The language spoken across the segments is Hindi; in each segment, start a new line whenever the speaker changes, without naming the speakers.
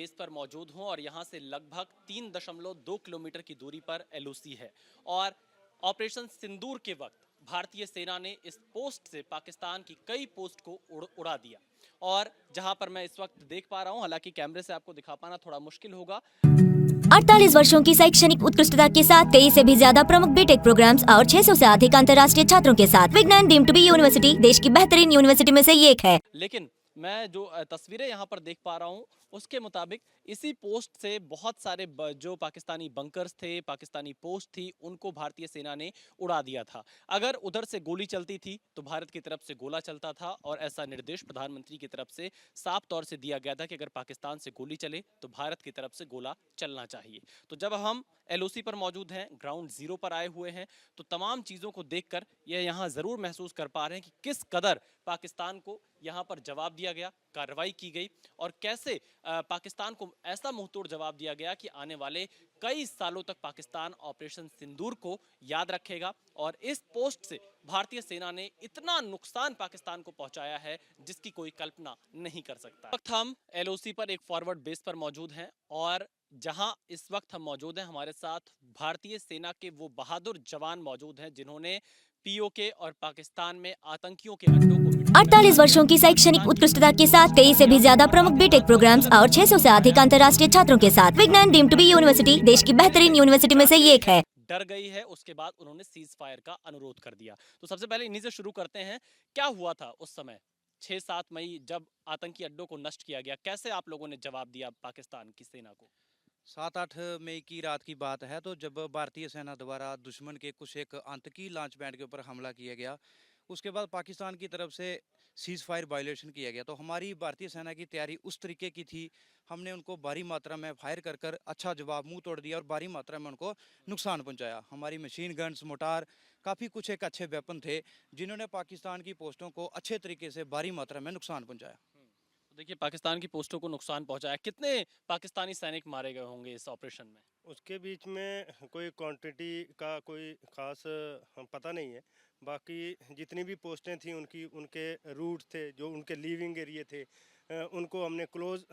बेस पर मौजूद हूं और यहां से लगभग 3.2 किलोमीटर की दूरी पर एलओसी है। और ऑपरेशन सिंदूर के वक्त भारतीय सेना ने इस पोस्ट से पाकिस्तान की कई पोस्ट को उड़ा दिया। और जहां पर मैं इस वक्त देख पा रहा हूं, हालांकि कैमरे से आपको दिखा पाना थोड़ा मुश्किल होगा।
48 वर्षों की शैक्षणिक उत्कृष्टता के साथ 23 से भी ज्यादा प्रमुख बीटेक प्रोग्राम्स और 600 से अधिक अंतर्राष्ट्रीय छात्रों के साथ विज्ञान डीम्ड टू बी यूनिवर्सिटी देश की बेहतरीन यूनिवर्सिटी में से एक है।
लेकिन मैं जो तस्वीरें यहाँ पर देख पा रहा हूँ उसके मुताबिक इसी पोस्ट से बहुत सारे जो पाकिस्तानी बंकर्स थे, पाकिस्तानी पोस्ट थी, उनको भारतीय सेना ने उड़ा दिया था। अगर उधर से गोली चलती थी तो भारत की तरफ से गोला चलता था और ऐसा निर्देश प्रधानमंत्री की तरफ से साफ तौर से दिया गया था कि अगर पाकिस्तान से गोली चले तो भारत की तरफ से गोला चलना चाहिए। तो जब हम एलओसी पर मौजूद हैं, ग्राउंड जीरो पर आए हुए हैं, तो तमाम चीज़ों को देखकर यह यहाँ ज़रूर महसूस कर पा रहे हैं कि किस कदर पाकिस्तान को यहाँ पर जवाब दिया गया, कार्रवाई की गई और कैसे पाकिस्तान को ऐसा मुंहतोड़ जवाब दिया गया कि आने वाले कई सालों तक पाकिस्तान ऑपरेशन सिंदूर को याद रखेगा। और इस पोस्ट से भारतीय सेना ने इतना नुकसान पाकिस्तान को पहुंचाया है जिसकी कोई कल्पना नहीं कर सकता। इस वक्त हम एलओसी पर एक फॉरवर्ड बेस पर मौजूद हैं और जहां इस वक्त हम मौजूद हैं, हमारे साथ भारतीय सेना के वो बहादुर जवान मौजूद हैं जिन्होंने पीओके और पाकिस्तान में आतंकियों के अड्डों को
48 वर्षों की शैक्षणिक उत्कृष्टता के साथ 23 से भी ज्यादा प्रमुख बीटेक प्रोग्राम्स और 600 से अधिक अंतर्राष्ट्रीय छात्रों के साथ विज्ञान डीम्ड टू बी यूनिवर्सिटी देश की बेहतरीन यूनिवर्सिटी में से एक है।
डर गई है, उसके बाद उन्होंने सीज फायर का अनुरोध कर दिया। तो सबसे पहले इन्हीं से शुरू करते हैं, क्या हुआ था उस समय 6-7 मई जब आतंकी अड्डों को नष्ट किया गया? कैसे आप लोगों ने जवाब दिया पाकिस्तान की सेना को?
7-8 मई की रात की बात है। तो जब भारतीय सेना द्वारा दुश्मन के कुछ एक आतंकी लॉन्च पैड के ऊपर हमला किया गया, उसके बाद पाकिस्तान की तरफ से सीज फायर वायलेशन किया गया। तो हमारी भारतीय सेना की तैयारी उस तरीके की थी, हमने उनको भारी मात्रा में फायर कर कर अच्छा जवाब मुंह तोड़ दिया और भारी मात्रा में उनको नुकसान पहुंचाया। हमारी मशीन गन्स, मोटार, काफ़ी कुछ एक अच्छे वेपन थे जिन्होंने पाकिस्तान की पोस्टों को अच्छे तरीके से भारी मात्रा में नुकसान पहुंचाया।
तो देखिए, पाकिस्तान की पोस्टों को नुकसान पहुंचाया। कितने पाकिस्तानी सैनिक मारे गए होंगे इस ऑपरेशन में?
उसके बीच में कोई क्वांटिटी का कोई ख़ास हम पता नहीं है। बाकी जितनी भी पोस्टें थी उनकी उनके रूट थे, जो उनके लिविंग एरिया थे, उनको हमने क्लोज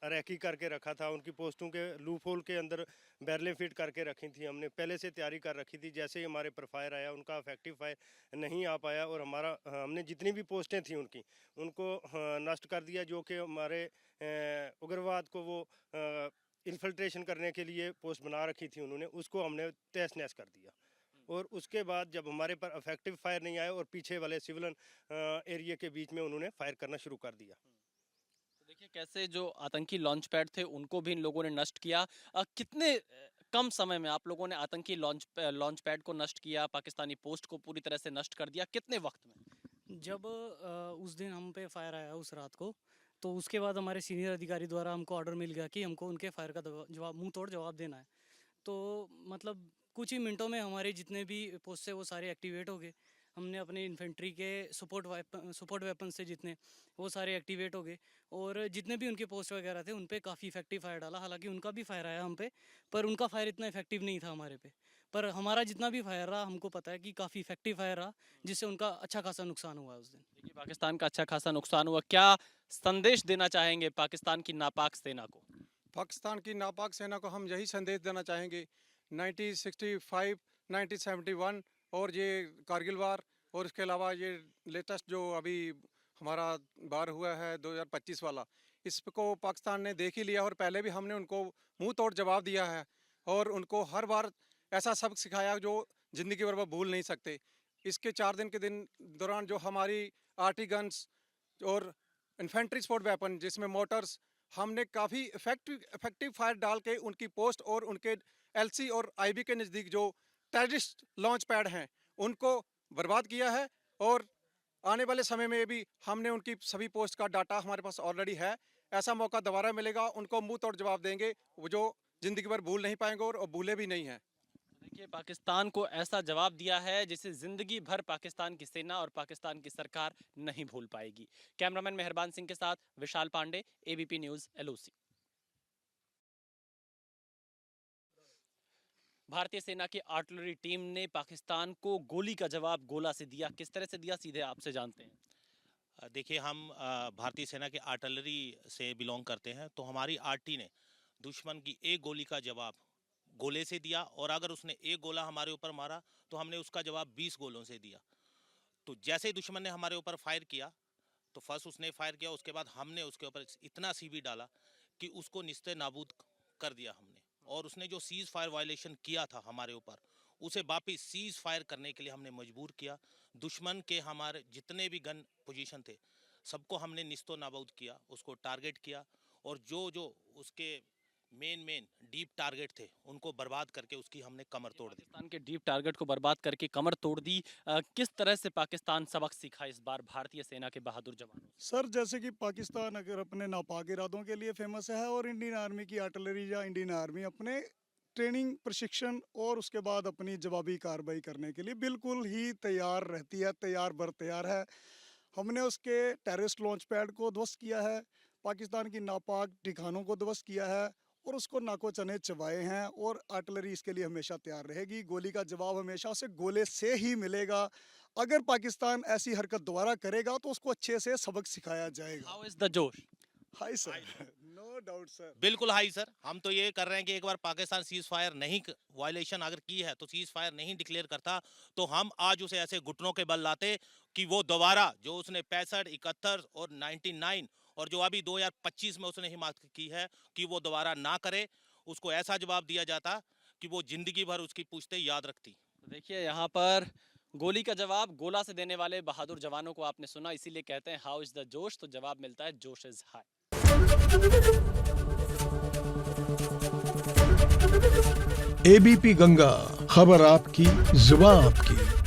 रैकी करके रखा था। उनकी पोस्टों के लूप होल के अंदर बैरलें फिट करके रखी थी। हमने पहले से तैयारी कर रखी थी। जैसे ही हमारे पर फायर आया, उनका इफेक्टिव फायर नहीं आ पाया और हमारा हमने जितनी भी पोस्टें थी उनकी उनको नष्ट कर दिया। जो कि हमारे उग्रवाद को वो इन्फिल्ट्रेशन करने के लिए पोस्ट बना रखी थी उन्होंने, उसको हमने तहस नहस कर दिया। और उसके बाद जब हमारे पर इफेक्टिव फायर नहीं आया और पीछे वाले सिविलियन एरिया के बीच में उन्होंने फायर करना शुरू कर दिया।
तो देखिए, कैसे जो आतंकी लॉन्च पैड थे उनको भी इन लोगों ने नष्ट किया। कितने कम समय में आप लोगों ने आतंकी लॉन्च पैड को नष्ट किया, पाकिस्तानी पोस्ट को पूरी तरह से नष्ट कर दिया? कितने वक्त में?
जब उस दिन हम पे फायर आया उस रात को, तो उसके बाद हमारे सीनियर अधिकारी द्वारा हमको ऑर्डर मिल गया कि हमको उनके फायर का जवाब मुंह तोड़ जवाब देना है। तो मतलब कुछ ही मिनटों में हमारे जितने भी पोस्ट है वो सारे एक्टिवेट हो गए। हमने अपने इन्फेंट्री के सपोर्ट वेपन से जितने वो सारे एक्टिवेट हो गए और जितने भी उनके पोस्ट वगैरह थे उन पे काफ़ी इफेक्टिव फायर डाला। हालांकि उनका भी फायर आया हम पे, पर उनका फायर इतना इफेक्टिव नहीं था हमारे पे। पर हमारा जितना भी फायर रहा हमको पता है कि काफ़ी इफेक्टिव फायर रहा, जिससे उनका अच्छा खासा नुकसान हुआ उस दिन।
देखिए, पाकिस्तान का अच्छा खासा नुकसान हुआ। क्या संदेश देना चाहेंगे पाकिस्तान की नापाक सेना को?
पाकिस्तान की नापाक सेना को हम यही संदेश देना चाहेंगे, 1965, 1971 और ये कारगिल वार और इसके अलावा ये लेटेस्ट जो अभी हमारा वार हुआ है 2025 वाला, इसको पाकिस्तान ने देख ही लिया और पहले भी हमने उनको मुंह तोड़ जवाब दिया है और उनको हर बार ऐसा सबक सिखाया जो ज़िंदगी भर वो भूल नहीं सकते। इसके 4 दिन के दिन दौरान जो हमारी आर्टी गन्स और इन्फेंट्री स्पोर्ट वेपन जिसमें मोटर्स, हमने काफ़ी इफेक्टिव फायर डाल के उनकी पोस्ट और उनके एलसी और आईबी के नज़दीक जो टेररिस्ट लॉन्च पैड हैं उनको बर्बाद किया है। और आने वाले समय में भी हमने उनकी सभी पोस्ट का डाटा हमारे पास ऑलरेडी है। ऐसा मौका दोबारा मिलेगा, उनको मुंह तोड़ जवाब देंगे वो जो ज़िंदगी भर भूल नहीं पाएंगे और भूले भी नहीं हैं।
देखिए, पाकिस्तान को ऐसा जवाब दिया है जिसे जिंदगी भर पाकिस्तान की सेना और पाकिस्तान की सरकार नहीं भूल पाएगी। कैमरामैन मेहरबान सिंह के साथ विशाल पांडे, एबीपी न्यूज, एलओसी। भारतीय सेना की आर्टिलरी टीम ने पाकिस्तान को गोली का जवाब गोला से दिया। किस तरह से दिया, सीधे आपसे जानते हैं।
देखिए हम भारतीय सेना के आर्टिलरी से बिलोंग करते हैं, तो हमारी आरटी ने दुश्मन की एक गोली का जवाब गोले से दिया, और अगर उसने एक गोला हमारे ऊपर मारा तो हमने उसका जवाब 20 गोलों से दिया। तो जैसे ही दुश्मन ने हमारे ऊपर फायर किया तो फर्स्ट उसने फायर किया, उसके बाद हमने उसके ऊपर इतना सीबी डाला कि उसको निस्ते नाबूद कर दिया हमने। और उसने जो सीज फायर वायलेशन किया था हमारे ऊपर, उसे वापिस सीज फायर करने के लिए हमने मजबूर किया। दुश्मन के हमारे जितने भी गन पोजीशन थे सबको हमने निस्तो नाबूद किया, उसको टारगेट किया, और जो उसके मेन डीप टारगेट थे उनको बर्बाद करके उसकी हमने कमर तोड़ दी।
पाकिस्तान के डीप टारगेट को बर्बाद करके कमर तोड़ दी। किस तरह से पाकिस्तान सबक सीखा इस बार भारतीय सेना के बहादुर जवानों से?
सर जैसे कि पाकिस्तान अगर अपने नापाक इरादों के लिए फेमस है, और इंडियन आर्मी की आर्टिलरी या इंडियन आर्मी अपने ट्रेनिंग प्रशिक्षण और उसके बाद अपनी जवाबी कार्रवाई करने के लिए बिल्कुल ही तैयार रहती है, तैयार बर तैयार है। हमने उसके टेररिस्ट लॉन्च पैड को ध्वस्त किया है, पाकिस्तान की नापाक ठिकानों को ध्वस्त किया है, और उसको नाको चने चबाए हैं, और आर्टिलरी इसके लिए हमेशा तैयार रहेगी। गोली का जवाब हमेशा उसे गोले से ही मिलेगा। अगर पाकिस्तान ऐसी हरकत दोबारा करेगा तो उसको अच्छे से सबक सिखाया जाएगा।
हाउ इज द जोश?
Hi sir, no doubt sir.
बिल्कुल हाई सर, हम तो ये कर रहे हैं कि एक बार पाकिस्तान सीज फायर नहीं वायलेशन अगर की है तो सीज फायर नहीं डिक्लेयर करता, तो हम आज उसे ऐसे घुटनों के बल लाते कि वो दोबारा जो उसने 65, 71 और 99 और जो अभी 2025 में उसने हिमाकत की है कि वो दोबारा ना करे। उसको ऐसा जवाब दिया जाता कि वो जिंदगी भर उसकी पूछते याद रखती।
देखिए यहाँ पर गोली का जवाब गोला से देने वाले बहादुर जवानों को आपने सुना, इसीलिए कहते हैं हाउ इज द जोश, तो जवाब मिलता है जोश इज हाई।
एबीपी गंगा, खबर आपकी, जुबान आपकी।